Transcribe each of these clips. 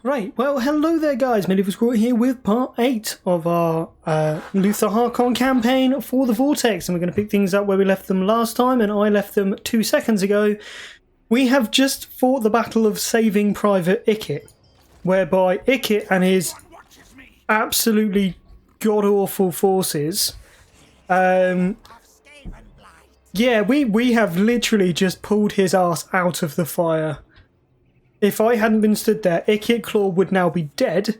Right, well, hello there guys, Medieval Squirrel here with part 8 of our Luthor Harkon campaign for the Vortex, and we're going to pick things up where we left them last time, and I left them 2 seconds ago. We have just fought the battle of saving Private Ikit, whereby Ikit and his absolutely god-awful forces, yeah, we have literally just pulled his ass out of the fire. If I hadn't been stood there, Ikit Claw would now be dead.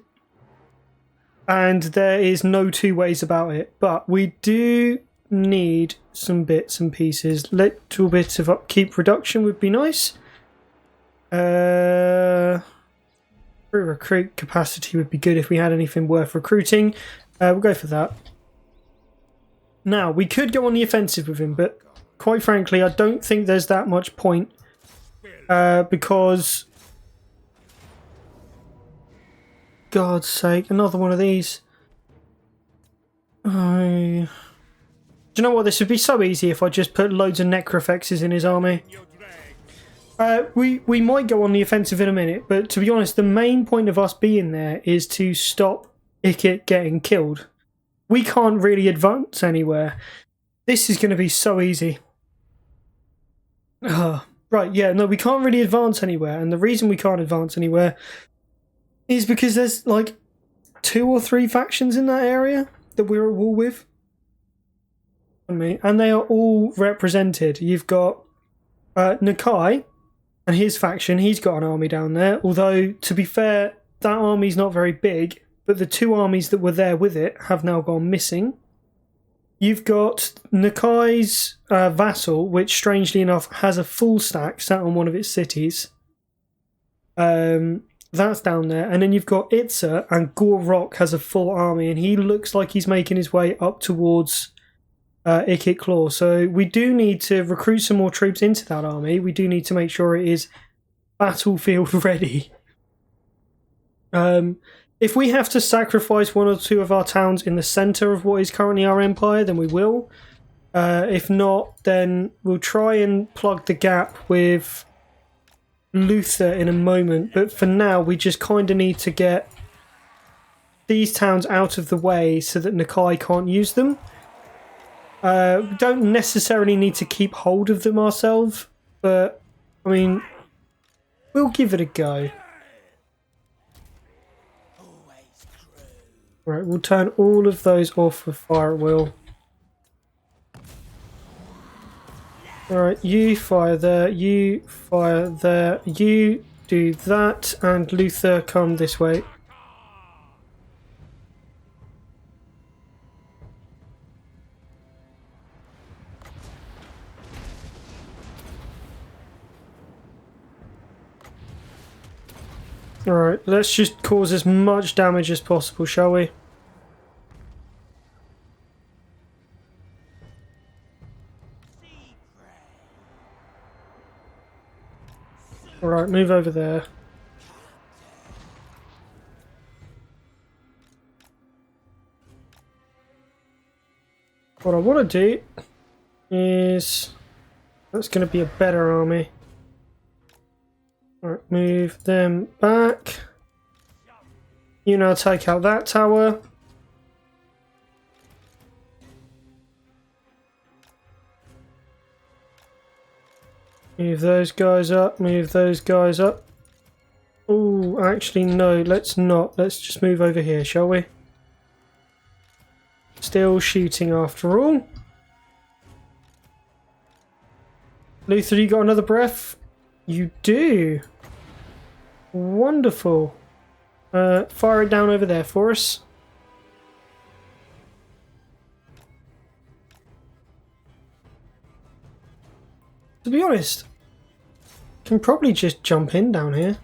And there is no two ways about it. But we do need some bits and pieces. Little bit of upkeep reduction would be nice. Recruit capacity would be good if we had anything worth recruiting. We'll go for that. Now, we could go on the offensive with him, but quite frankly, I don't think there's that much point. Because... God's sake, another one of these. Do you know what? This would be so easy if I just put loads of Necrofexes in his army. We might go on the offensive in a minute, but to be honest, the main point of us being there is to stop Ikit getting killed. We can't really advance anywhere. This is going to be so easy. Right, yeah, no, we can't really advance anywhere, and the reason we can't advance anywhere is because there's like 2 or 3 factions in that area that we're at war with. And they are all represented. You've got Nakai and his faction, he's got an army down there. Although, to be fair, that army's not very big, but the 2 armies that were there with it have now gone missing. You've got Nakai's vassal, which strangely enough has a full stack sat on one of its cities. That's down there, and then you've got Itza, and Gore Rock has a full army, and he looks like he's making his way up towards Ikit Claw. So we do need to recruit some more troops into that army. We do need to make sure it is battlefield ready. If we have to sacrifice 1 or 2 of our towns in the centre of what is currently our empire, then we will. If not, then we'll try and plug the gap with Luthor in a moment, but for now we just kind of need to get these towns out of the way so that Nakai can't use them. We don't necessarily need to keep hold of them ourselves, but I mean, we'll give it a go. Right, we'll turn all of those off with fire at will. Alright, you fire there, you fire there, you do that, and Luthor, come this way. Alright, let's just cause as much damage as possible, shall we? Alright, move over there. What I want to do is... That's going to be a better army. Alright, move them back. You now take out that tower. Move those guys up, move those guys up. Oh, actually no, let's not. Let's just move over here, shall we? Still shooting after all. Luthor, you got another breath? You do. Wonderful. Fire it down over there for us. To be honest, can probably just jump in down here.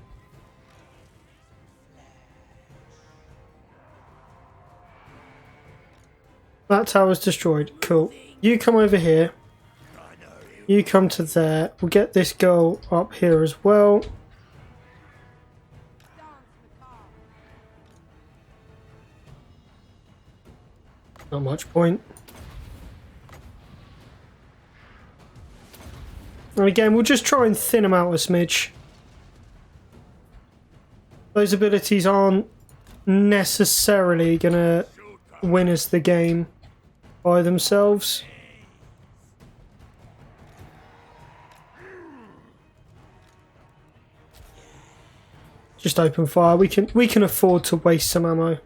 That tower's destroyed. Cool. You come over here. You come to there. We'll get this girl up here as well. Not much point. And again, we'll just try and thin them out a smidge. those abilities aren't necessarily going to win us the game by themselves. Just open fire. We can afford to waste some ammo.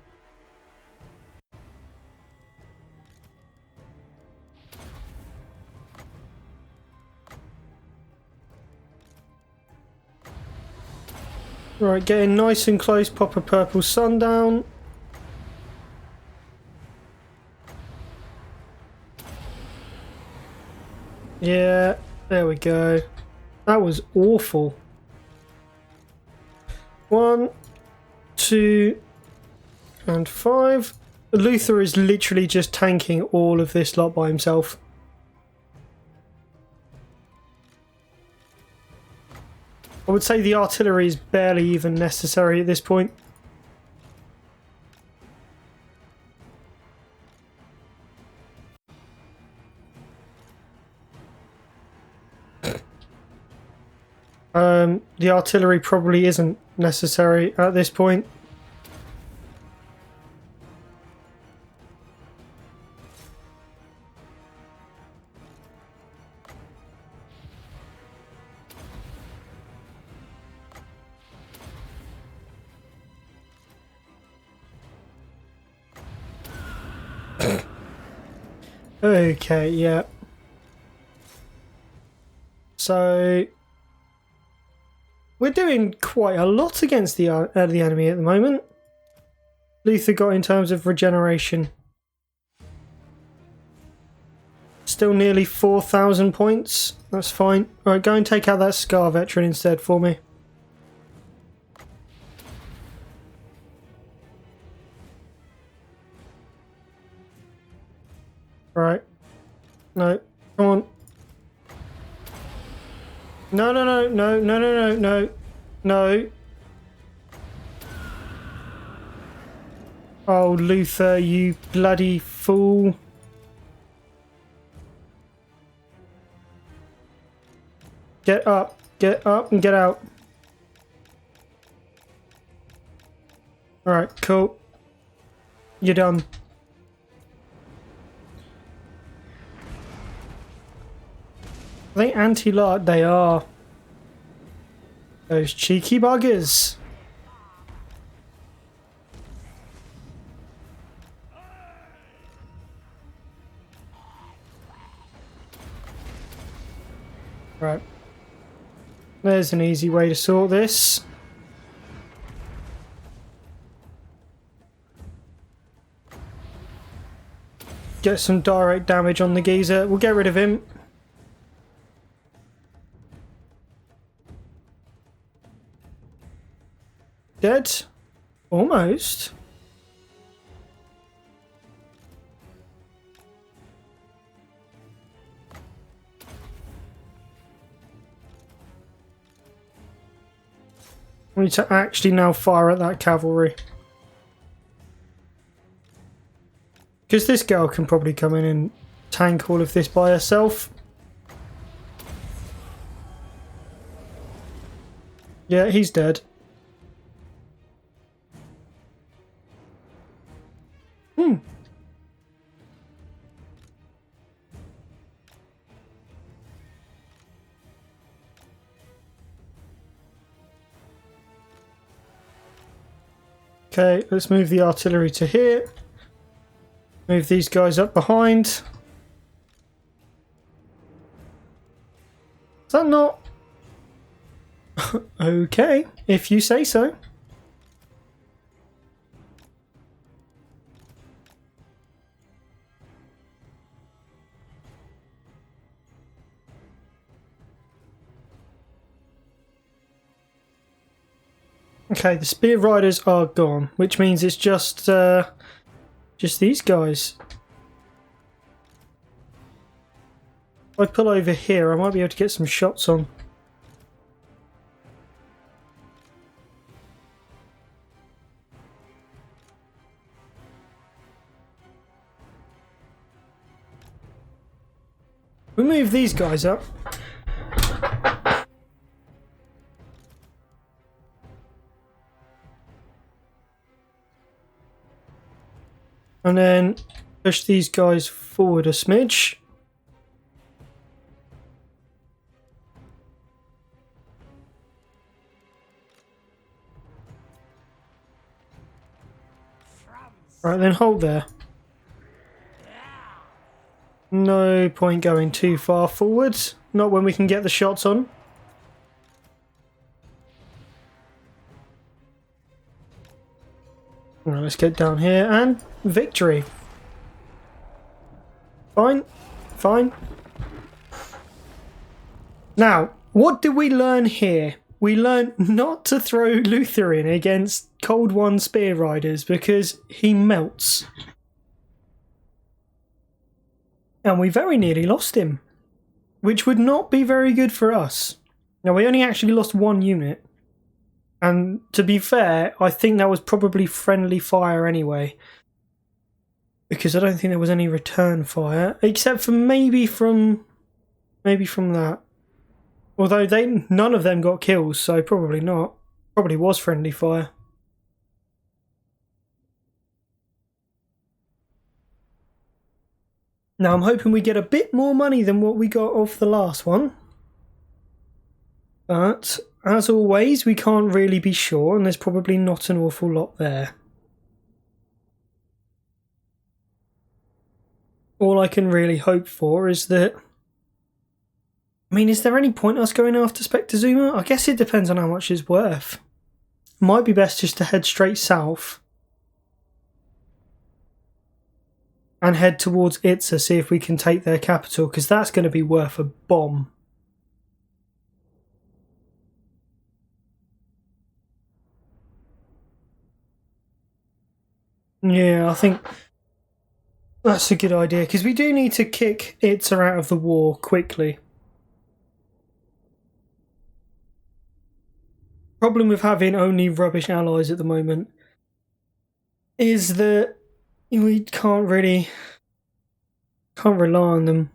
Right, getting nice and close. Pop a purple sundown. Yeah, there we go. That was awful. 1, 2, and 5. Luthor is literally just tanking all of this lot by himself. I would say the artillery is barely even necessary at this point. The artillery probably isn't necessary at this point. Okay, yeah. So we're doing quite a lot against the enemy at the moment. Luthor got in terms of regeneration. Still nearly 4,000 points. That's fine. Alright, go and take out that Scar veteran instead for me. Right. No. Come on. No, no, no, no, no, no, no, no. No. Oh, Luthor, you bloody fool. Get up and get out. Alright, cool. You're done. Are they anti-lot? They are. Those cheeky buggers. Right. There's an easy way to sort this. Get some direct damage on the geezer. We'll get rid of him. Dead? Almost. We need to actually now fire at that cavalry. Because this girl can probably come in and tank all of this by herself. Yeah, he's dead. Okay, let's move the artillery to here. Move these guys up behind. Is that not... Okay, if you say so. Okay, the spear riders are gone, which means it's just these guys. If I pull over here, I might be able to get some shots on. We move these guys up. And then push these guys forward a smidge. Right, then hold there. No point going too far forward. Not when we can get the shots on. Right, let's get down here and victory. Fine. Fine. Now, what did we learn here? We learned not to throw Luthor in against Cold One Spear Riders because he melts. And we very nearly lost him, which would not be very good for us. Now, we only actually lost one unit. And to be fair, I think that was probably friendly fire anyway. Because I don't think there was any return fire, except for maybe from that. Although none of them got kills, so probably not. Probably was friendly fire. Now I'm hoping we get a bit more money than what we got off the last one. But, as always, we can't really be sure, and there's probably not an awful lot there. All I can really hope for is that... I mean, is there any point us going after Spectre Zuma? I guess it depends on how much it's worth. Might be best just to head straight south. And head towards Itza, see if we can take their capital, because that's going to be worth a bomb. Yeah, I think that's a good idea, because we do need to kick Itza out of the war quickly. Problem with having only rubbish allies at the moment is that we can't rely on them.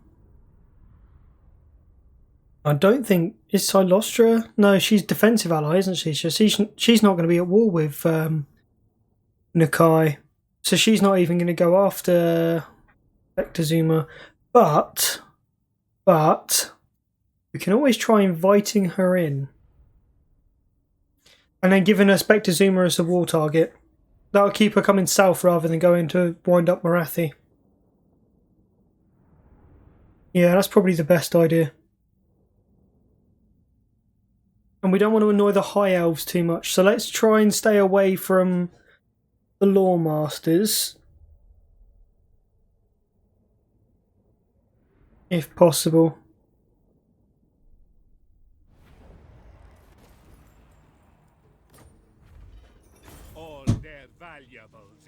I don't think... Is Silostra? No, she's defensive ally, isn't she? She's not going to be at war with Nakai. So she's not even going to go after Spectre Zuma. But we can always try inviting her in. And then giving her Spectre Zuma as a war target. That'll keep her coming south rather than going to wind up Marathi. Yeah, that's probably the best idea. And we don't want to annoy the High Elves too much, so let's try and stay away from the Law Masters. If possible.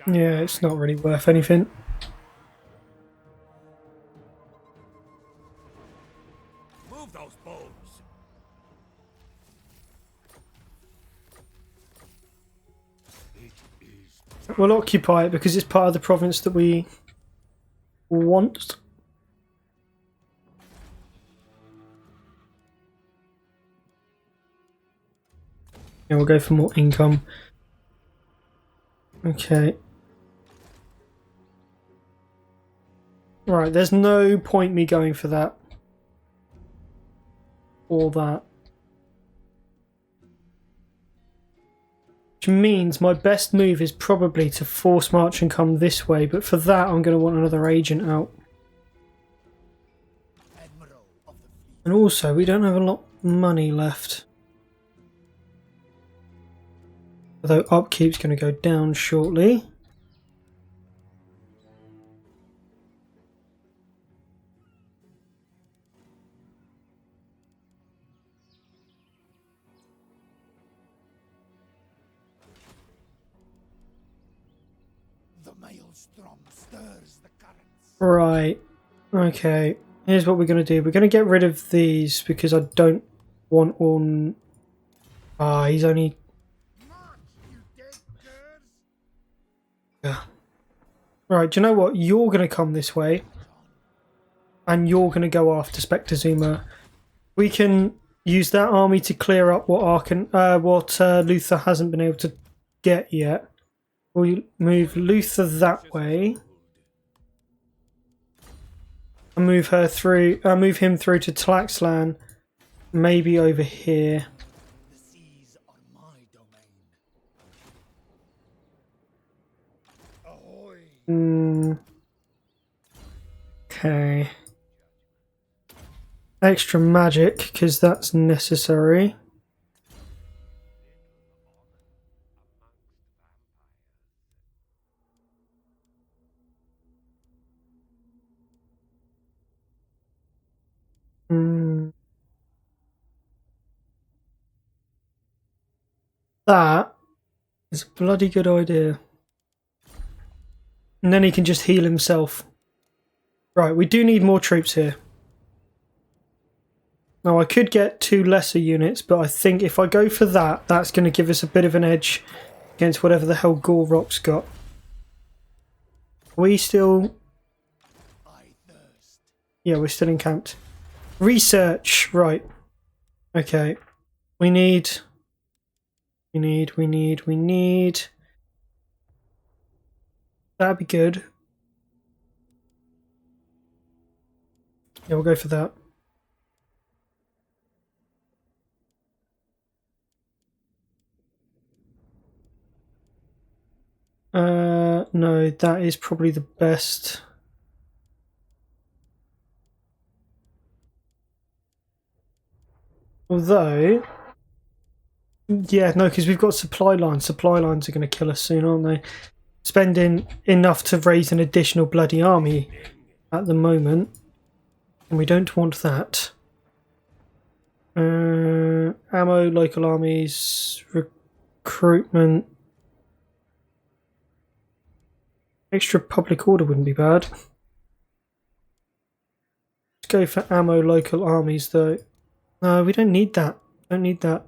Yeah, it's not really worth anything. Move those bows. We'll occupy it because it's part of the province that we want. And we'll go for more income. Okay. Right, there's no point me going for that. Or that. Which means my best move is probably to force march and come this way, but for that I'm going to want another agent out. And also, we don't have a lot of money left. Although upkeep's going to go down shortly. Right, okay, here's what we're going to do. We're going to get rid of these because I don't want on... he's only... Yeah. Right, do you know what? You're going to come this way. And you're going to go after Spectre Zuma. We can use that army to clear up what Luthor hasn't been able to get yet. We'll move Luthor that way. I'll move her through. I'll move him through to Tlaxlan, maybe over here. The seas are my domain. Ahoy! Okay. Extra magic, because that's necessary. That is a bloody good idea. And then he can just heal himself. Right, we do need more troops here. Now, I could get 2 lesser units, but I think if I go for that, that's going to give us a bit of an edge against whatever the hell Gorrock's got. Are we still... I thirst. Yeah, we're still encamped. Research, right. Okay. We need... That'd be good. Yeah, we'll go for that. No, that is probably the best. Although, yeah, no, because we've got supply lines. Supply lines are going to kill us soon, aren't they? Spending enough to raise an additional bloody army at the moment, and we don't want that. Ammo, local armies, recruitment. Extra public order wouldn't be bad. Let's go for ammo, local armies, though. No, we don't need that. Don't need that.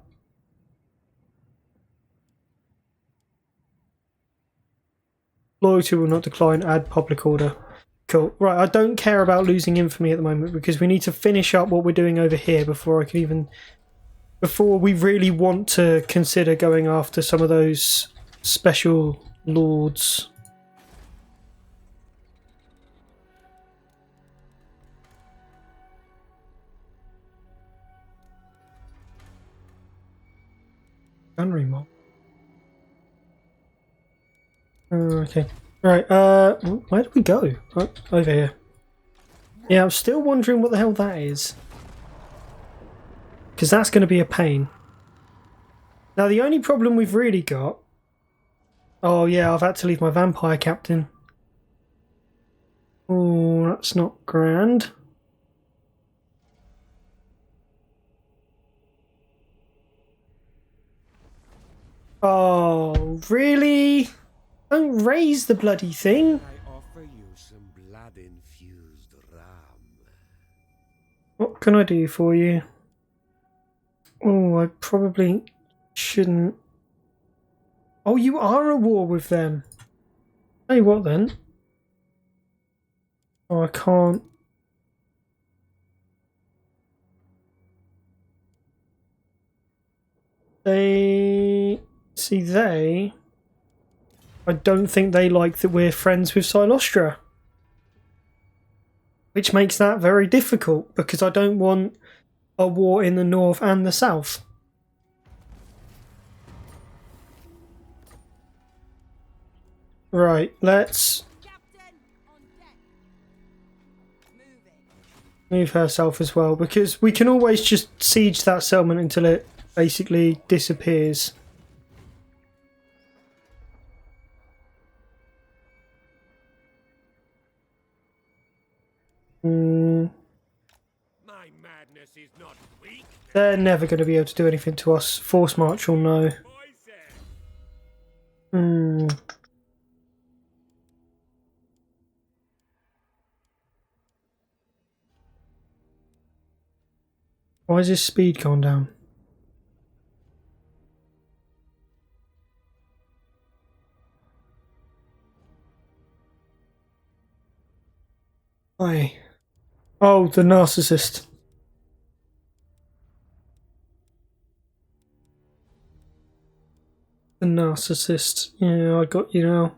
Loyalty will not decline. Add public order. Cool. Right, I don't care about losing infamy at the moment because we need to finish up what we're doing over here before I can even... Before we really want to consider going after some of those special lords. Gunnery mob. Okay. Right, where do we go? Oh, over here. Yeah, I'm still wondering what the hell that is. Because that's going to be a pain. Now, the only problem we've really got... Oh, yeah, I've had to leave my vampire captain. Oh, that's not grand. Oh, really? Don't raise the bloody thing. I offer you some blood-infused ram. What can I do for you? Oh, I probably shouldn't. Oh, you are at war with them. Tell you what then. Oh, I can't. They... See, they... I don't think they like that we're friends with Silostra. Which makes that very difficult, because I don't want a war in the north and the south. Right, let's move her south as well, because we can always just siege that settlement until it basically disappears. My madness is not weak. They're never going to be able to do anything to us. Force march or no. Why is his speed gone down? Why? Oh, the narcissist. The narcissist. Yeah, I got you now.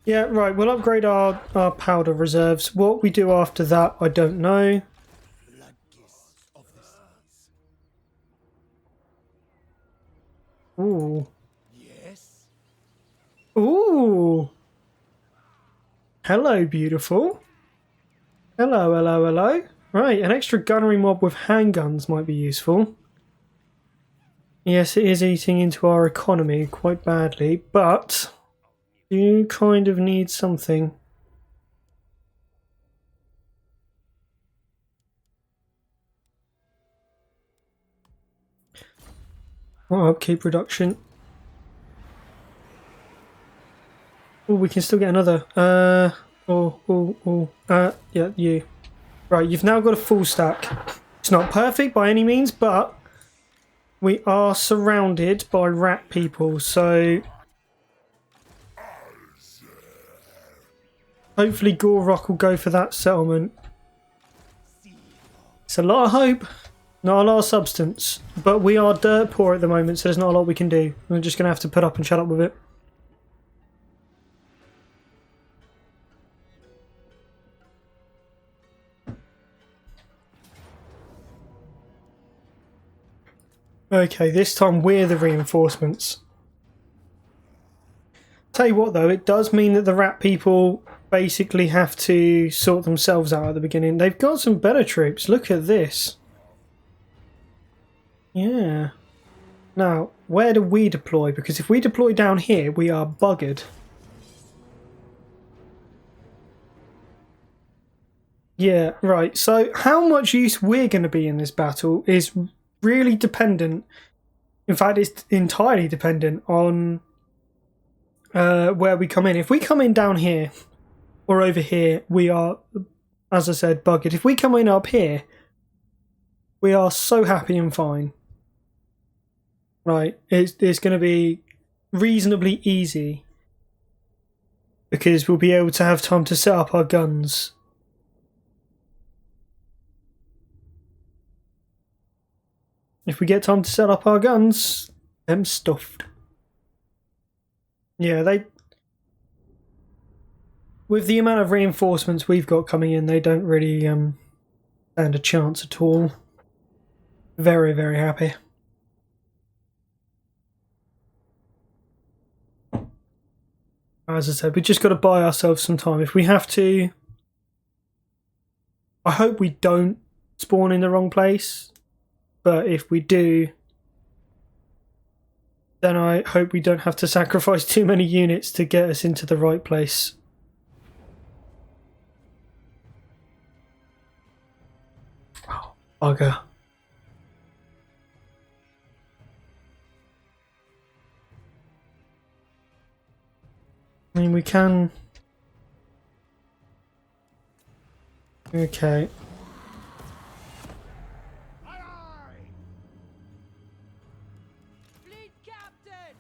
Yeah, right, we'll upgrade our powder reserves. What we do after that, I don't know. Ooh. Yes. Ooh. Hello, beautiful. Hello, hello, hello. Right, an extra gunnery mob with handguns might be useful. Yes, it is eating into our economy quite badly, but you kind of need something. Oh, upkeep reduction. Oh, we can still get another. Yeah, you. Right, you've now got a full stack. It's not perfect by any means, but we are surrounded by rat people, so hopefully Gorrock will go for that settlement. It's a lot of hope, not a lot of substance, but we are dirt poor at the moment, so there's not a lot we can do. We're just going to have to put up and shut up with it. Okay, this time we're the reinforcements. Tell you what though, it does mean that the rat people basically have to sort themselves out at the beginning. They've got some better troops. Look at this. Yeah. Now, where do we deploy? Because if we deploy down here, we are buggered. Yeah, right. So how much use we're going to be in this battle is really dependent. In fact, it's entirely dependent on where we come in. If we come in down here or over here, we are, as I said, buggered. If we come in up here, we are so happy and fine. Right, it's going to be reasonably easy because we'll be able to have time to set up our guns. If we get time to set up our guns, them stuffed. Yeah, with the amount of reinforcements we've got coming in, they don't really stand a chance at all. Very, very happy. As I said, we just got to buy ourselves some time. If we have to, I hope we don't spawn in the wrong place. But if we do, then I hope we don't have to sacrifice too many units to get us into the right place. Oh, bugger. I mean, we can... Okay. Fleet captain!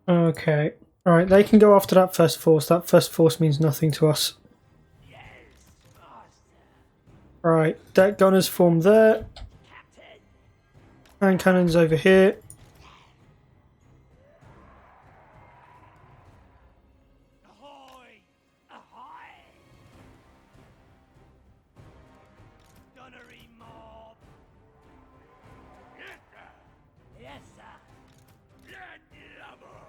Okay. Alright, they can go after that first force. That first force means nothing to us. Yes, master. Right, deck gunners form there. Captain. Hand cannons over here. Ahoy! Ahoy! Gunnery mob! Yes, sir! Yes, sir! Blood lover!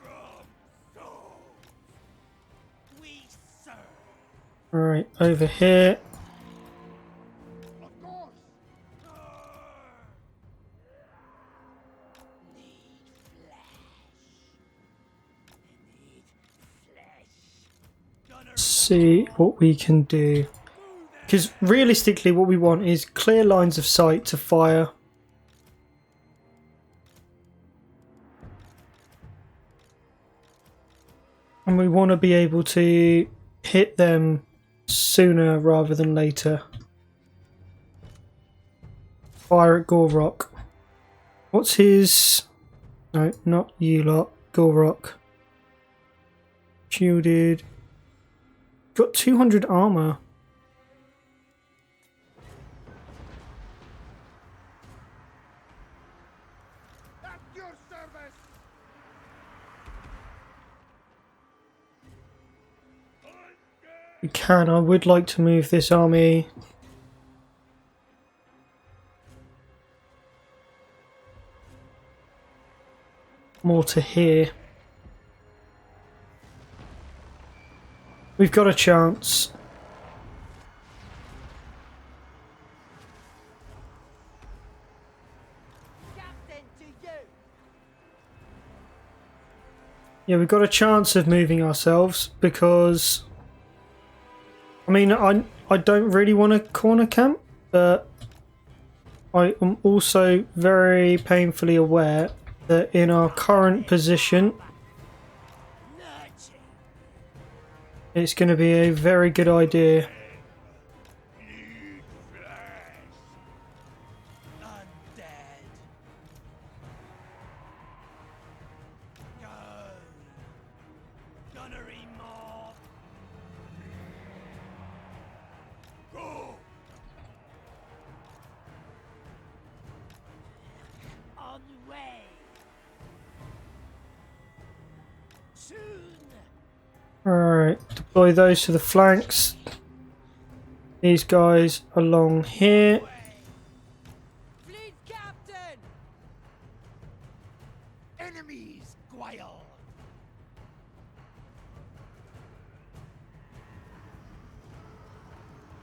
From souls! We serve! Alright, over here. Of course! Need flesh! Gunnery See what we can do. Because realistically what we want is clear lines of sight to fire. And we want to be able to hit them sooner rather than later. Fire at Gorrock. What's his... No, not you lot. Gorrock. Shielded. Got 200 armor. We can. I would like to move this army more to here. We've got a chance. Captain to you. Yeah, we've got a chance of moving ourselves because I mean I don't really want a corner camp, but I am also very painfully aware that in our current position Nudging. it's going to be a very good idea. Eat flesh. Undead. Go. Gunnery mob. Go. On way. Soon. Alright, deploy those to the flanks. These guys along here. Fleet captain. Enemies, Guile.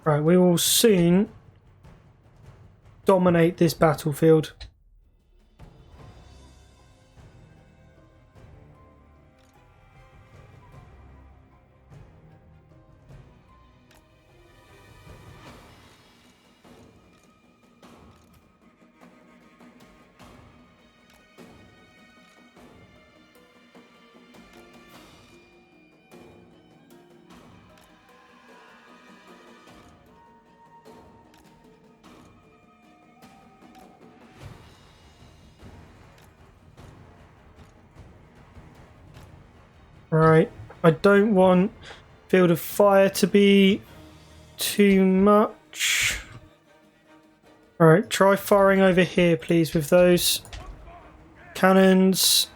Right, we will soon dominate this battlefield. Right, I don't want field of fire to be too much. Alright, try firing over here please with those cannons.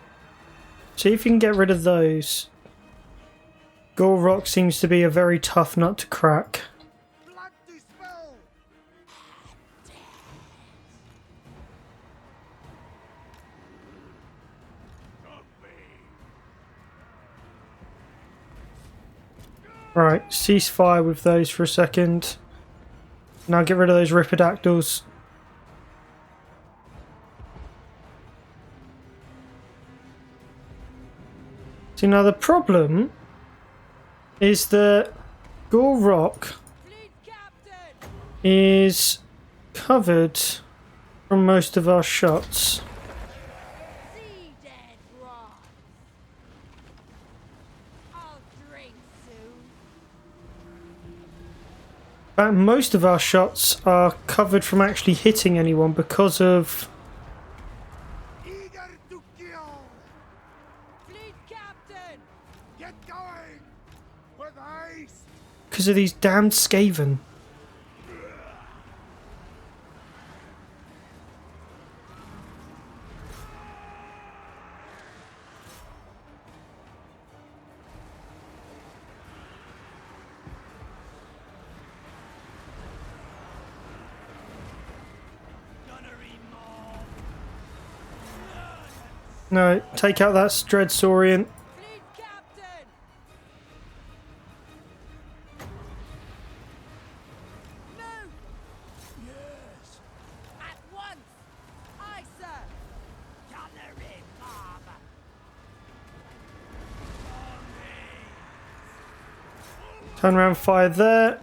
See if you can get rid of those. Gore Rock seems to be a very tough nut to crack. Blood to spill. Right, cease fire with those for a second. Now get rid of those Ripidactyls. See, now the problem is that Gore Rock Fleet captain. is covered from most of our shots. Sea dead rot. I'll drink soon. In fact, most of our shots are covered from actually hitting anyone because of Eager to kill. Fleet captain. Get going. With haste. these damned Skaven. Gunnery mob. No, take out that Dreadsaurian. Fleet captain. Move. Yes. At once. Aye, sir. Gunnery mob. Turn around, fire there.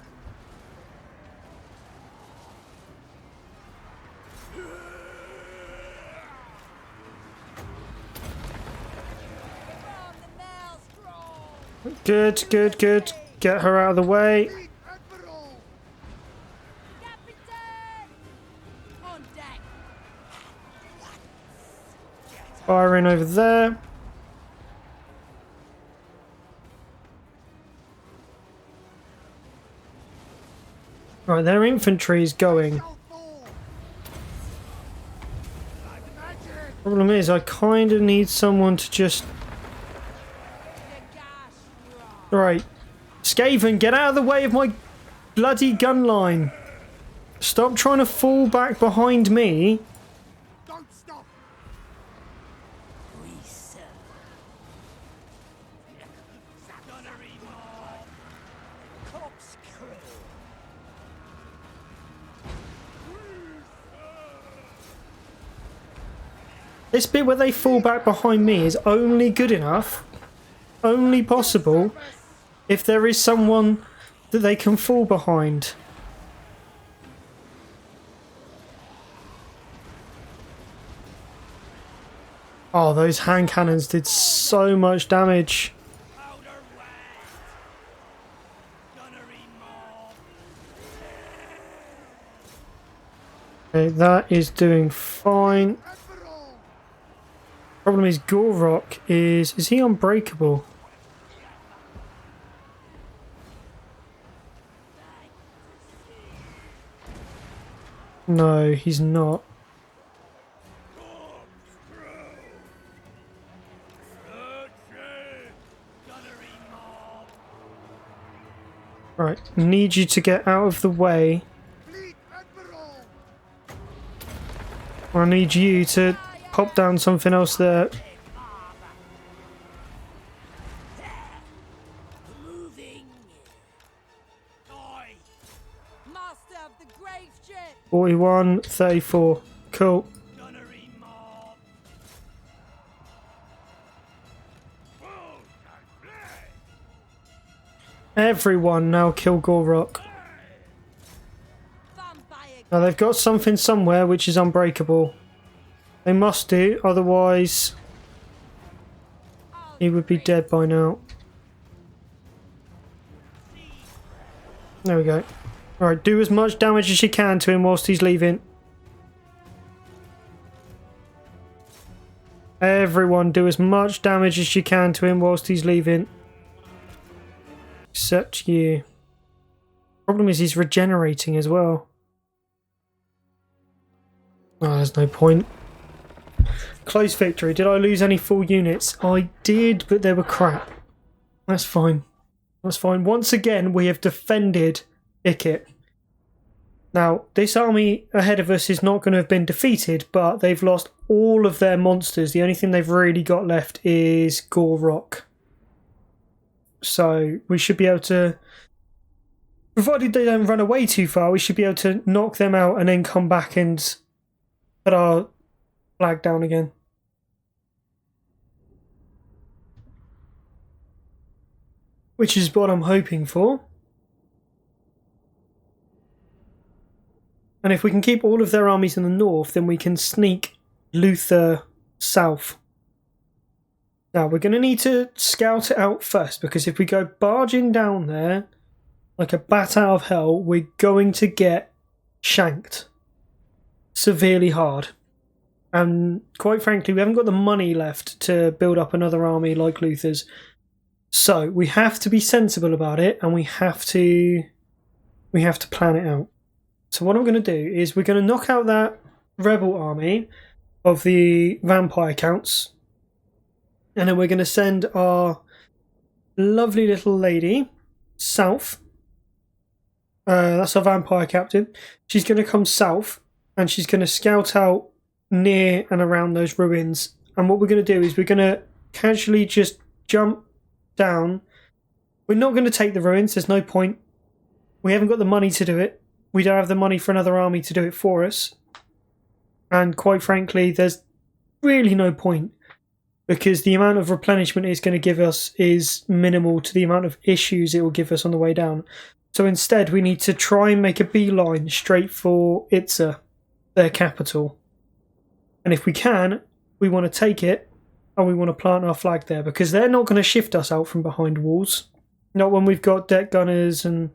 From the maelstrom. Good, good, good. Get her out of the way. Fleet admiral. Captain. On deck. Firing over there. Right, their infantry is going. Shall fall. Like magic. Problem is, I kind of need someone to just... The gas rod. Right, Skaven, get out of the way of my bloody gun line. Stop trying to fall back behind me. Don't stop. We serve. Gunnery mob. Corpse crew. This bit where they fall back behind me is only good enough, only possible, if there is someone that they can fall behind. Oh, those hand cannons did so much damage. Powder wet. Gunnery mob. Okay, that is doing fine. Admiral. Problem is, Gorok is he unbreakable? No, he's not. Gunnery mob. Right, need you to get out of the way. Fleet admiral. I need you to pop down something else there. Moving. Oi. Master of the grave ship. 41, 34. Cool. Gunnery mob. Everyone now kill Gorok. Vampire. Now they've got something somewhere which is unbreakable. They must do, otherwise he would be dead by now. There we go. Alright, do as much damage as you can to him whilst he's leaving. Everyone, do as much damage as you can to him whilst he's leaving. Except you. Problem is he's regenerating as well. Oh, there's no point. Close victory. Did I lose any full units? I did, but they were crap. That's fine. That's fine. Once again, we have defended Ikit. Now, this army ahead of us is not going to have been defeated, but they've lost all of their monsters. The only thing they've really got left is Gorok. So, we should be able to, provided they don't run away too far, we should be able to knock them out and then come back and put our flag down again. Which is what I'm hoping for. And if we can keep all of their armies in the north, then we can sneak Luthor south. Now, we're going to need to scout it out first, because if we go barging down there like a bat out of hell, we're going to get shanked severely hard. And quite frankly, we haven't got the money left to build up another army like Luthor's. So we have to be sensible about it, and we have to plan it out. So what I'm going to do is we're going to knock out that rebel army of the vampire counts, and then we're going to send our lovely little lady south. That's our vampire captain. She's going to come south, and she's going to scout out near and around those ruins. And what we're going to do is we're going to casually just jump down. We're not going to take the ruins. There's no point. We haven't got the money to do it. We don't have the money for another army to do it for us. And quite frankly, there's really no point, because the amount of replenishment it's going to give us is minimal to the amount of issues it will give us on the way down. So instead, we need to try and make a beeline straight for Itza, their capital. And if we can, we want to take it, and we want to plant our flag there, because they're not going to shift us out from behind walls. Not when we've got deck gunners and,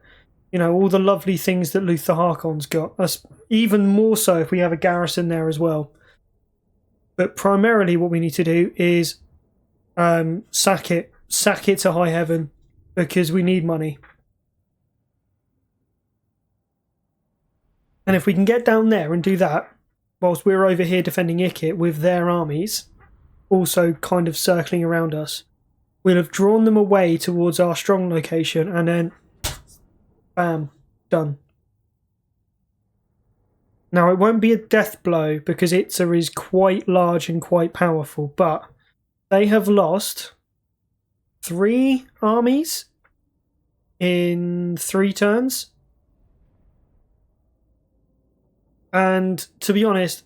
you know, all the lovely things that Luthor Harkon's got. That's even more so if we have a garrison there as well. But primarily what we need to do is sack it to high heaven, because we need money. And if we can get down there and do that, whilst we're over here defending Ikit with their armies, also kind of circling around us, we'll have drawn them away towards our strong location, and then bam, done. Now, it won't be a death blow because Itza is quite large and quite powerful, but they have lost 3 armies in 3 turns. And to be honest,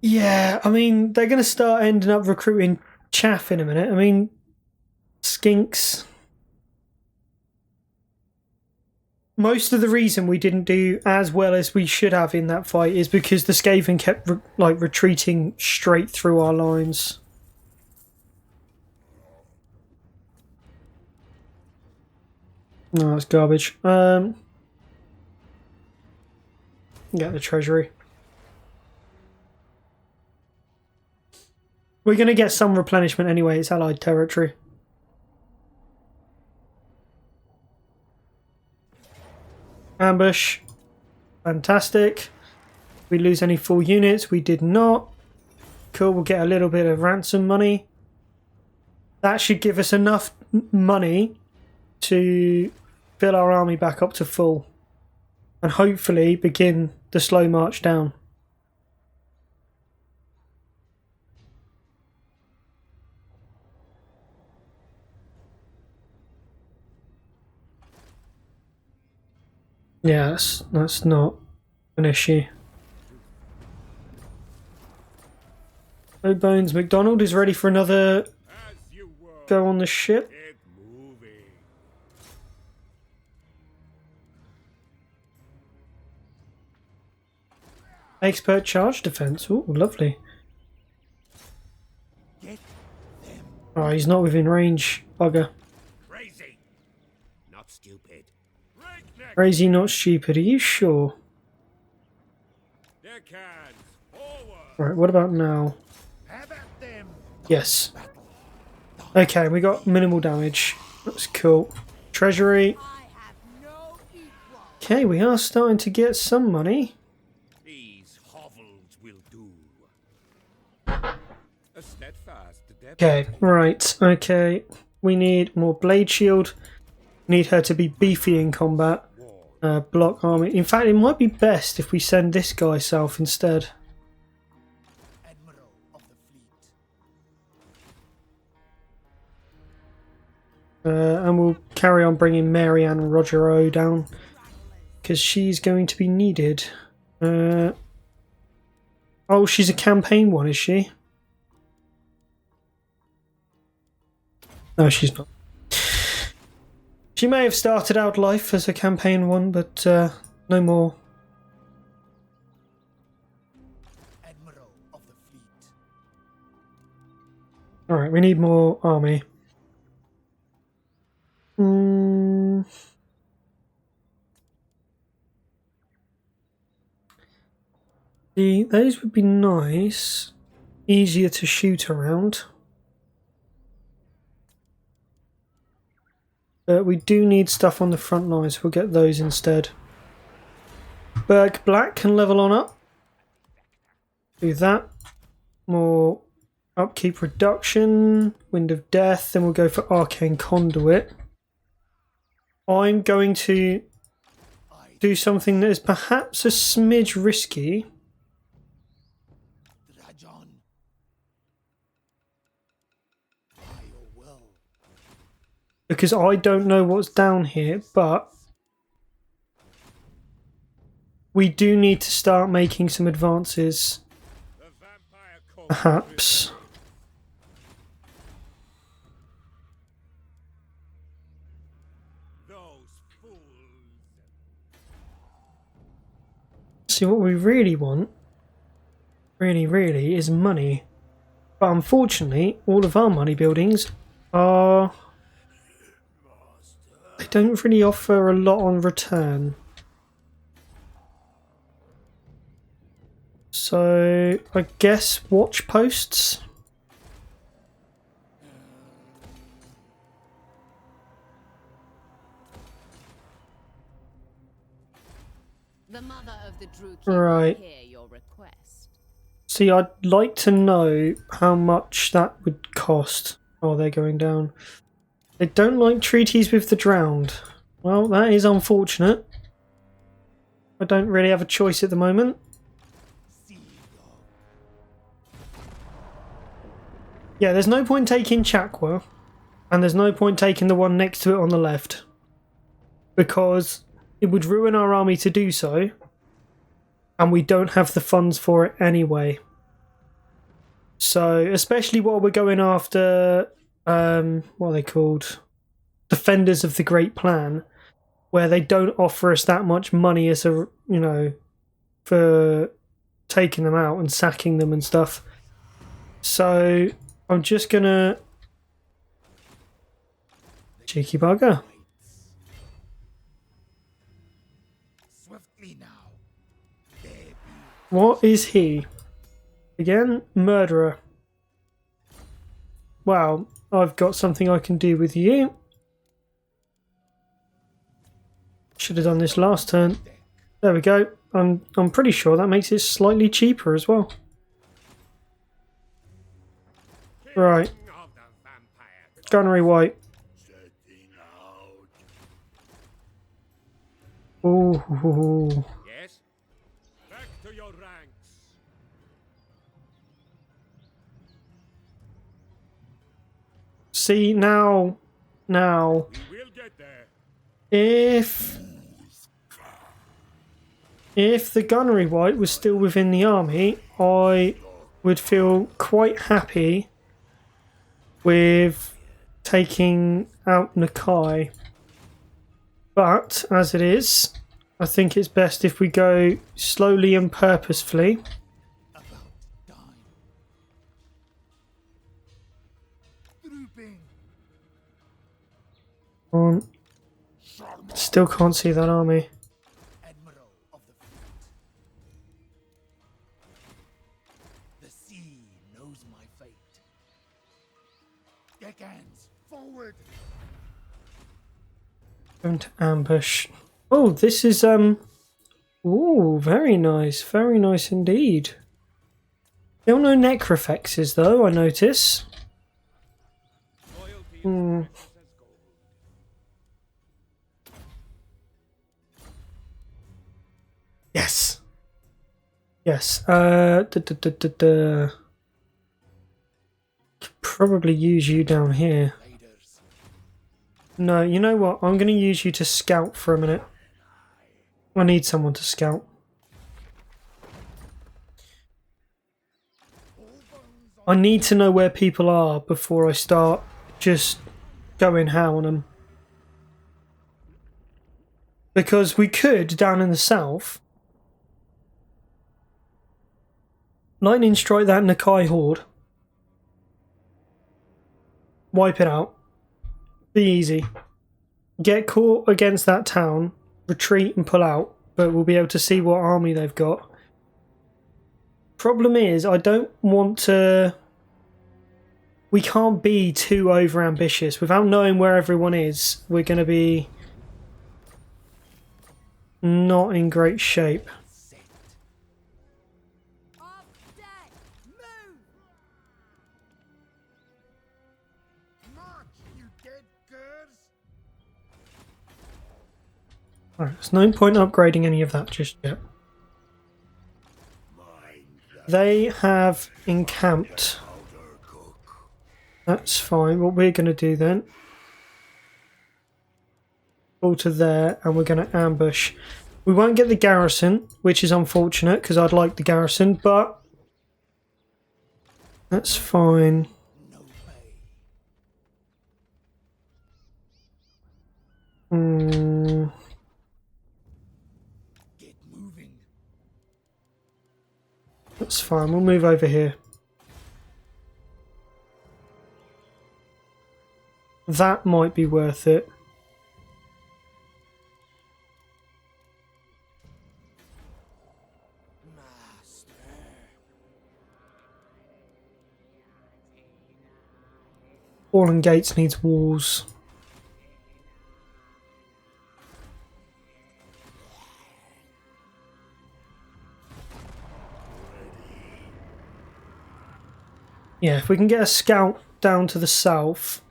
yeah, I mean, they're going to start ending up recruiting chaff in a minute. I mean, skinks. Most of the reason we didn't do as well as we should have in that fight is because the Skaven kept retreating straight through our lines. No, that's garbage. Get the treasury. We're going to get some replenishment anyway. It's allied territory. Ambush. Fantastic. We lose any full units? We did not. Cool, we'll get a little bit of ransom money. That should give us enough money to fill our army back up to full. And hopefully begin the slow march down. Yeah, that's not an issue. No bones. McDonald is ready for another go on the ship. Expert charge defense. Ooh, lovely. Oh, he's not within range. Bugger. Crazy, not stupid. Crazy, not stupid. Are you sure? Right, what about now? Yes. Okay, we got minimal damage. That's cool. Treasury. Okay, we are starting to get some money. These hovels will do. A steadfast Okay, right. Okay, we need more blade shield. Need her to be beefy in combat. Block army. In fact, it might be best if we send this guy south instead. And we'll carry on bringing Mary Ann and Roger O down because she's going to be needed. Oh, she's a campaign one, is she? No, she's not. She may have started out life as a campaign one, but no more. Alright, we need more army. Those would be nice. Easier to shoot around. But we do need stuff on the front lines, so we'll get those instead. Berg Black can level on up. Do that. More upkeep reduction. Wind of Death. Then we'll go for Arcane Conduit. I'm going to do something that is perhaps a smidge risky. Because I don't know what's down here, but we do need to start making some advances. Perhaps. See, what we really want, really, is money. But unfortunately, all of our money buildings are... They don't really offer a lot on return. So, I guess watch posts? The mother of the Druid Right. will hear your request. See, I'd like to know how much that would cost. Oh, they're going down. They don't like treaties with the drowned. Well, that is unfortunate. I don't really have a choice at the moment. Yeah, there's no point taking Chakwa, and there's no point taking the one next to it on the left, because it would ruin our army to do so, and we don't have the funds for it anyway. So, especially while we're going after, what are they called? Defenders of the Great Plan, where they don't offer us that much money as a, you know, for taking them out and sacking them and stuff. So, I'm just gonna... Cheeky bugger. Swiftly now. What is he? Again, murderer. Wow, I've got something I can do with you. Should have done this last turn. There we go. I'm pretty sure that makes it slightly cheaper as well. Right. Gunnery white. Ooh. Yes? Back to your ranks. See, now, We will get there. if the gunnery white was still within the army, I would feel quite happy with taking out Nakai. But, as it is, I think it's best if we go slowly and purposefully. Still can't see that army. Admiral of the fleet. The sea knows my fate. Deckhands, forward! Going to ambush. Oh, this is ooh, very nice indeed. Still no necrofexes though, I notice. Yes. Yes. Could probably use you down here. No, you know what? I'm going to use you to scout for a minute. I need someone to scout. I need to know where people are before I start just going how on them. Because we could, down in the south, lightning strike that Nakai horde. Wipe it out. Be easy. Get caught against that town, retreat and pull out, but we'll be able to see what army they've got. Problem is, I don't want to... We can't be too over-ambitious. Without knowing where everyone is, we're going to be not in great shape. Off deck! Move! March, you dead curs! Right, there's no point upgrading any of that just yet. They have encamped. That's fine. What we're going to do then, go to there and we're going to ambush. We won't get the garrison, which is unfortunate because I'd like the garrison, but that's fine. Get moving! That's fine. We'll move over here. That might be worth it. Master! Fallen Gates needs walls. Yeah, if we can get a scout down to the south,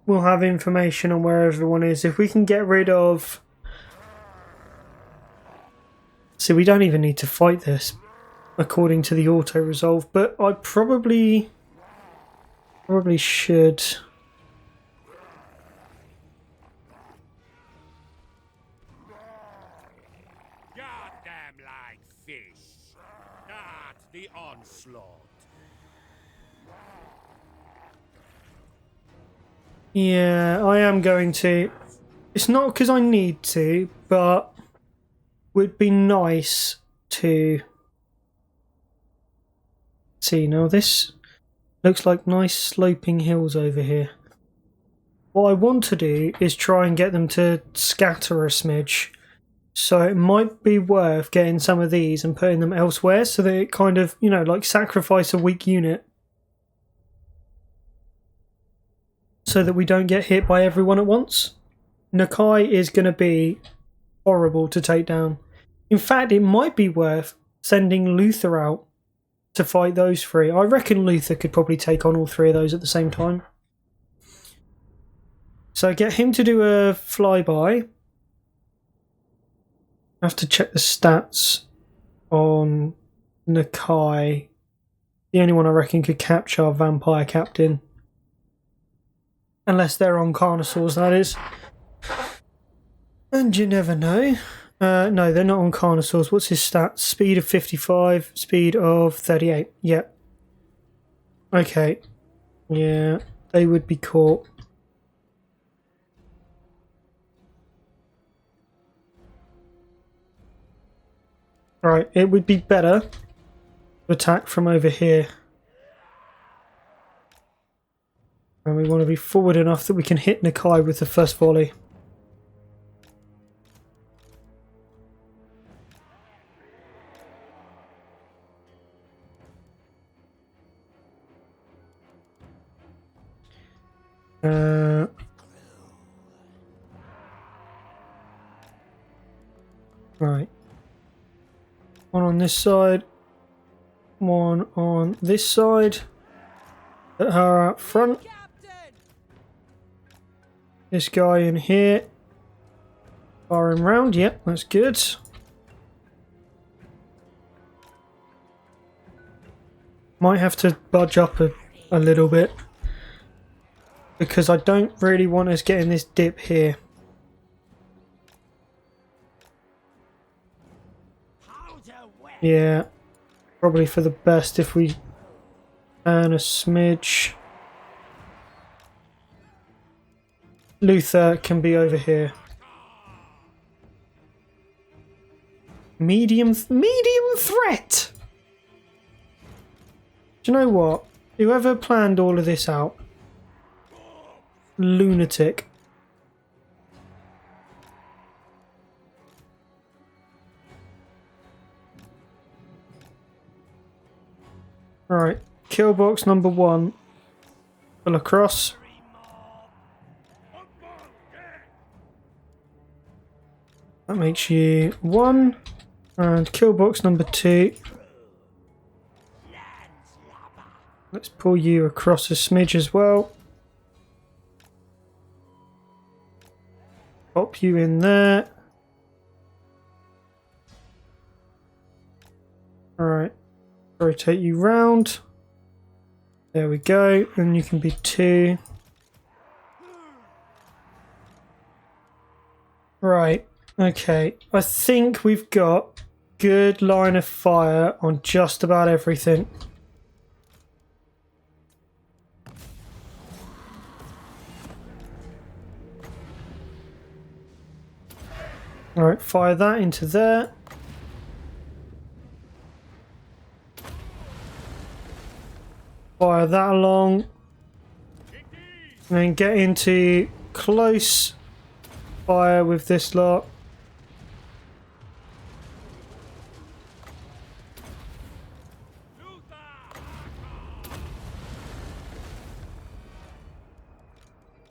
we'll have information on where everyone is. If we can get rid of... See, we don't even need to fight this according to the auto-resolve, but I probably should... Goddamn like fish. Start the onslaught. Yeah, I am going to. It's not because I need to, but would be nice to see. Now this looks like nice sloping hills over here. What I want to do is try and get them to scatter a smidge. So it might be worth getting some of these and putting them elsewhere so that it kind of, you know, like sacrifice a weak unit. So that we don't get hit by everyone at once. Nakai is going to be horrible to take down. In fact, it might be worth sending Luthor out to fight those three. I reckon Luthor could probably take on all three of those at the same time. So get him to do a flyby. I have to check the stats on Nakai. The only one I reckon could capture Vampire Captain. Unless they're on Carnosaurs, that is. And you never know. No, they're not on Carnosaurs. What's his stats? Speed of 55, speed of 38. Yep. Okay. Yeah, they would be caught. Right, it would be better to attack from over here. And we want to be forward enough that we can hit Nakai with the first volley. Right. One on this side. One on this side. Put her up front. This guy in here. Fire him round. Yep, that's good. Might have to budge up a little bit. Because I don't really want us getting this dip here. Yeah. Probably for the best if we earn a smidge. Luthor can be over here. Medium threat! Do you know what? Whoever planned all of this out. Lunatic. Alright, kill box number 1. Pull across. That makes you 1. And kill box number 2. Let's pull you across a smidge as well. Pop you in there. Alright. Rotate you round. There we go. And you can be 2. Right. Okay. I think we've got good line of fire on just about everything. Alright, fire that into there. Fire that along. And then get into close fire with this lot.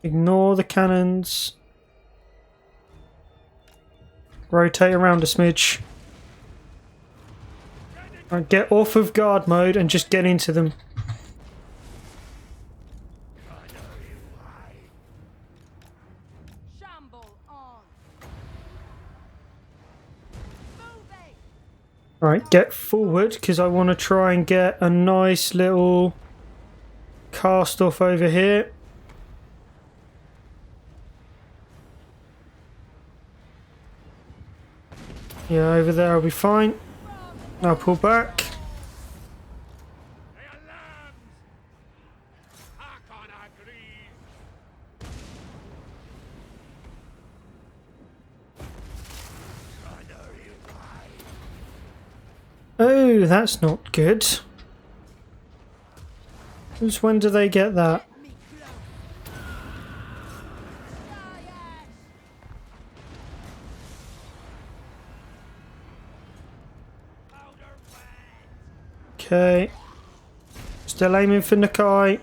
Ignore the cannons. Rotate around a smidge. Right, get off of guard mode and just get into them. Right, get forward because I want to try and get a nice little cast off over here. Yeah, over there I'll be fine. I'll pull back. They are lambs! Harkon agrees! Oh, that's not good. Since when do they get that? Okay. Still aiming for Nakai.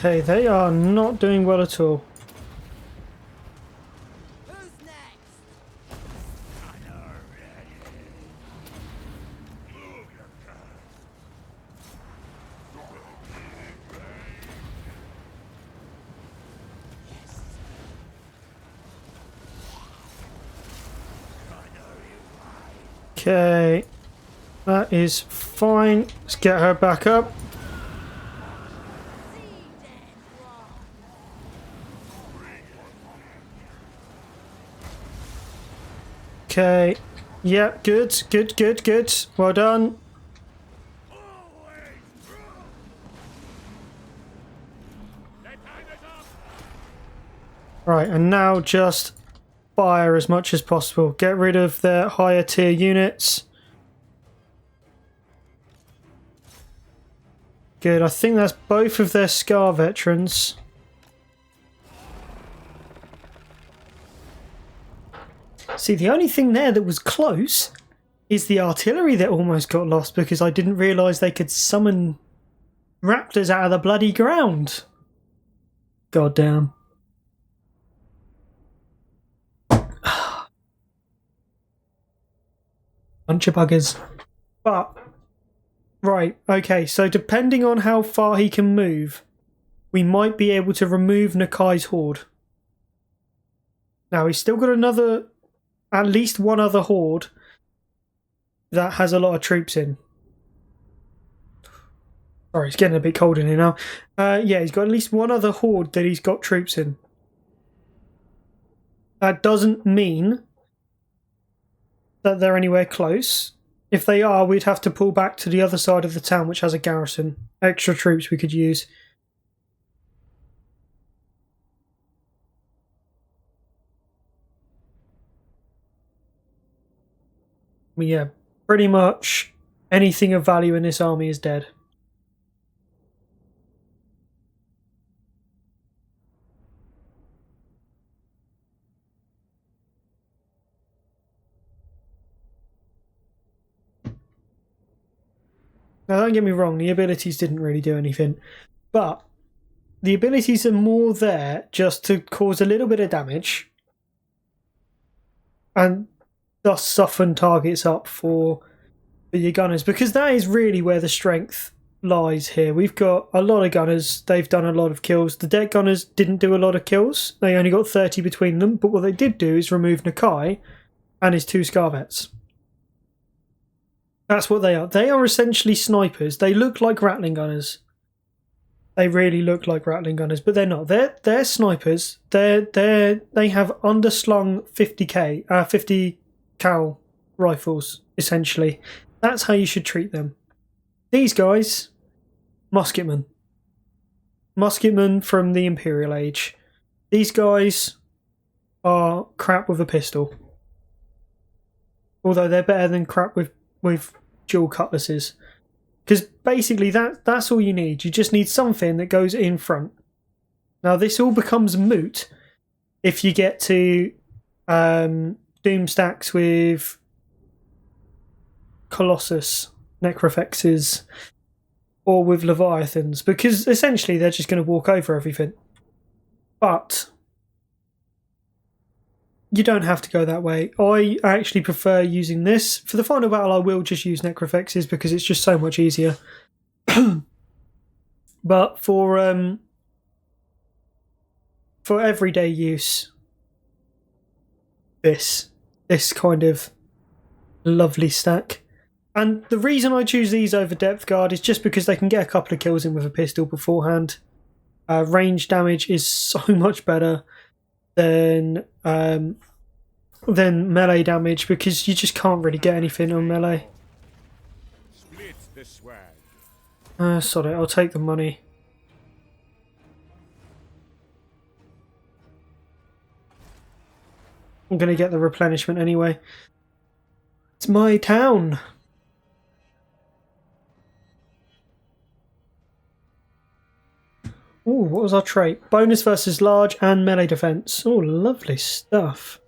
Okay, they are not doing well at all. Who's next? Okay. That is fine. Let's get her back up. Okay. Yeah, good, good, good, good. Well done. Right, and now just fire as much as possible. Get rid of their higher tier units. Good, I think that's both of their Scar veterans. See, the only thing there that was close is the artillery that almost got lost because I didn't realise they could summon raptors out of the bloody ground. God damn. Bunch of buggers. But, right, okay, so depending on how far he can move, we might be able to remove Nakai's horde. Now, he's still got at least one other horde that has a lot of troops in. Sorry, it's getting a bit cold in here now. Yeah, he's got at least one other horde that he's got troops in. That doesn't mean that they're anywhere close. If they are, we'd have to pull back to the other side of the town, which has a garrison. Extra troops we could use. But yeah, pretty much anything of value in this army is dead. Now, don't get me wrong, the abilities didn't really do anything, but the abilities are more there just to cause a little bit of damage and thus soften targets up for your gunners, because that is really where the strength lies here. We've got a lot of gunners, they've done a lot of kills. The deck gunners didn't do a lot of kills, they only got 30 between them, but what they did do is remove Nakai and his 2 Scarvets. That's what they are. They are essentially snipers. They look like Rattling gunners. They really look like Rattling gunners, but they're not. They're snipers. They have underslung 50 cal rifles, essentially. That's how you should treat them. These guys, musketmen. Musketmen from the Imperial Age. These guys are crap with a pistol. Although they're better than crap with dual cutlasses. Because basically that's all you need. You just need something that goes in front. Now this all becomes moot if you get to doom stacks with Colossus, Necrofexes, or with Leviathans, because essentially they're just going to walk over everything. But you don't have to go that way. I actually prefer using this. For the final battle, I will just use Necrofexes because it's just so much easier. But for everyday use, this kind of lovely stack. And the reason I choose these over Depth Guard is just because they can get a couple of kills in with a pistol beforehand. Range damage is so much better than melee damage because you just can't really get anything on melee. Split the swag. Sorry, I'll take the money. I'm going to get the replenishment anyway. It's my town. Ooh, what was our trait? Bonus versus large and melee defense. Oh, lovely stuff.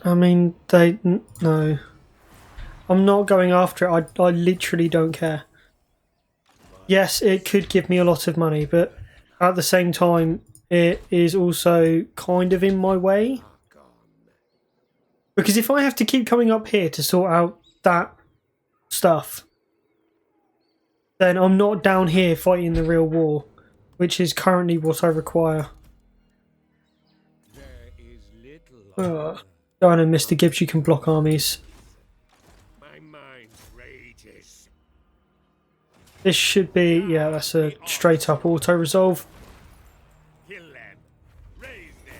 I mean, no. I'm not going after it. I literally don't care. Yes, it could give me a lot of money, but at the same time, it is also kind of in my way. Because if I have to keep coming up here to sort out that stuff, then I'm not down here fighting the real war, which is currently what I require. There is little. I know, Mr. Gibbs, you can block armies. My mind rages. This should be, yeah, that's a straight up auto resolve. Kill them. Raise them.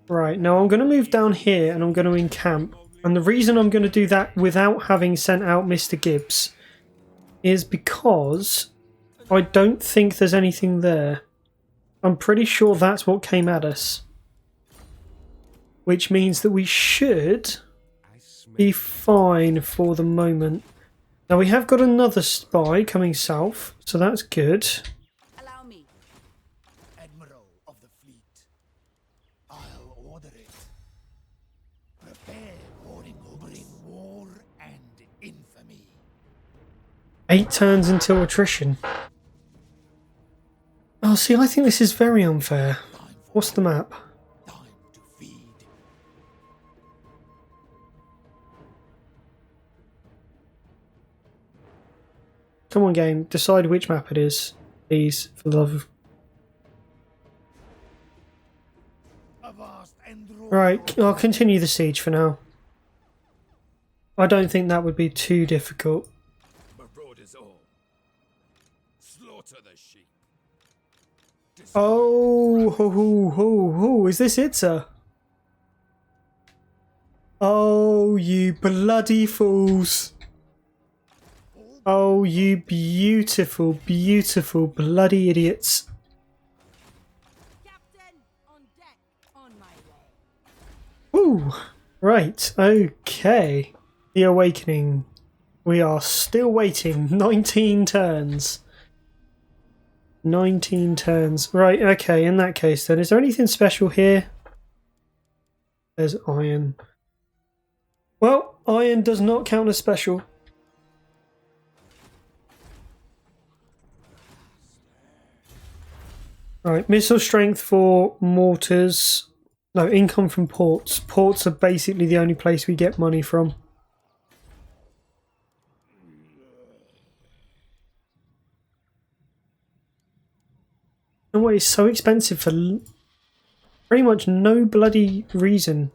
Right, now I'm going to move down here and I'm going to encamp. And the reason I'm going to do that without having sent out Mr. Gibbs is because I don't think there's anything there. I'm pretty sure that's what came at us. Which means that we should be fine for the moment. Now we have got another spy coming south, so that's good. Allow me. Admiral of the fleet, I'll order it. Prepare for enduring war and infamy. 8 turns until attrition. Oh, see, I think this is very unfair. What's the map? Time to feed. Come on, game. Decide which map it is, please, for the love of... Avast and roar. Right, I'll continue the siege for now. I don't think that would be too difficult. Marauders all. Slaughter the sheep. Oh, ho, is this it, sir? Oh, you bloody fools. Oh, you beautiful, beautiful bloody idiots. Captain, on deck, on my way. Ooh, right, okay. The Awakening. We are still waiting. 19 turns. 19 turns. Right, okay, in that case then. Is there anything special here? There's iron. Well, iron does not count as special. Right, missile strength for mortars. No, income from ports. Ports are basically the only place we get money from. And what is so expensive for pretty much no bloody reason.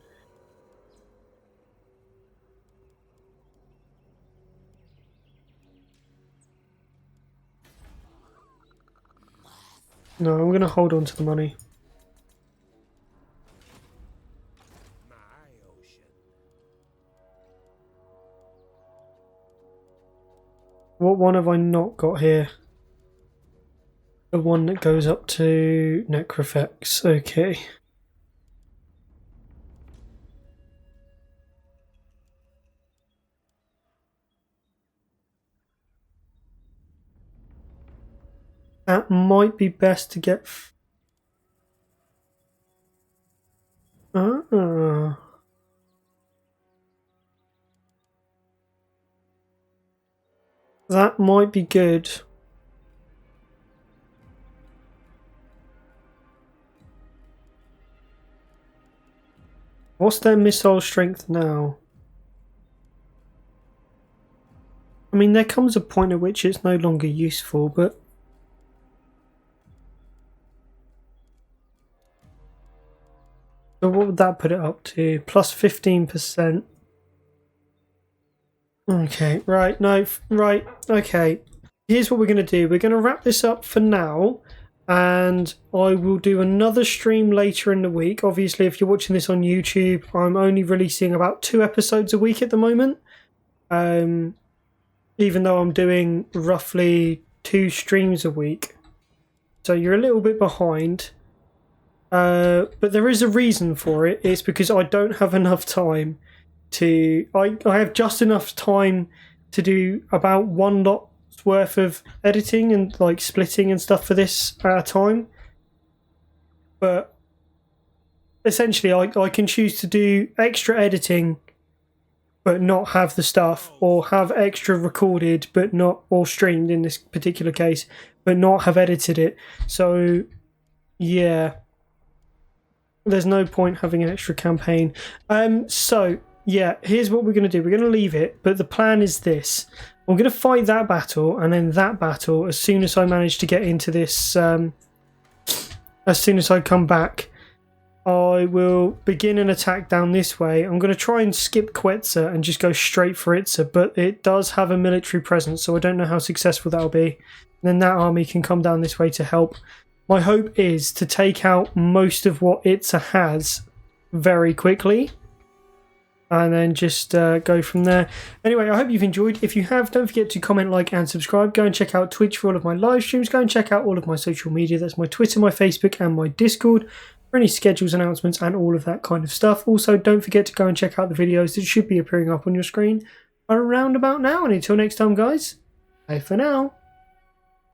No, I'm going to hold on to the money. My ocean. What one have I not got here? The one that goes up to Necrofex. Okay. that might be best to get... That might be good. What's their missile strength now? I mean, there comes a point at which it's no longer useful, but... So what would that put it up to? Plus 15%. Okay, right, no, right, okay. Here's what we're going to do. We're going to wrap this up for now, and I will do another stream later in the week. Obviously, if you're watching this on YouTube, I'm only releasing about 2 episodes a week at the moment. Even though I'm doing roughly 2 streams a week. So you're a little bit behind. But there is a reason for it. It's because I don't have enough time to... I have just enough time to do about 1 lot's worth of editing and like splitting and stuff for this time. But essentially I can choose to do extra editing but not have the stuff, or have extra recorded but not, or streamed in this particular case, but not have edited it. So yeah, there's no point having an extra campaign. So yeah, here's what we're going to do. We're going to leave it, but the plan is this. I'm going to fight that battle, and then that battle, as soon as I manage to get into this, as soon as I come back, I will begin an attack down this way. I'm going to try and skip Quetzal and just go straight for Itza, but it does have a military presence, so I don't know how successful that'll be. And then that army can come down this way to help. My hope is to take out most of what Itza has very quickly, and then just go from there. Anyway, I hope you've enjoyed. If you have, don't forget to comment, like, and subscribe. Go and check out Twitch for all of my live streams. Go and check out all of my social media. That's my Twitter, my Facebook, and my Discord for any schedules, announcements, and all of that kind of stuff. Also, don't forget to go and check out the videos that should be appearing up on your screen around about now. And until next time, guys, bye for now.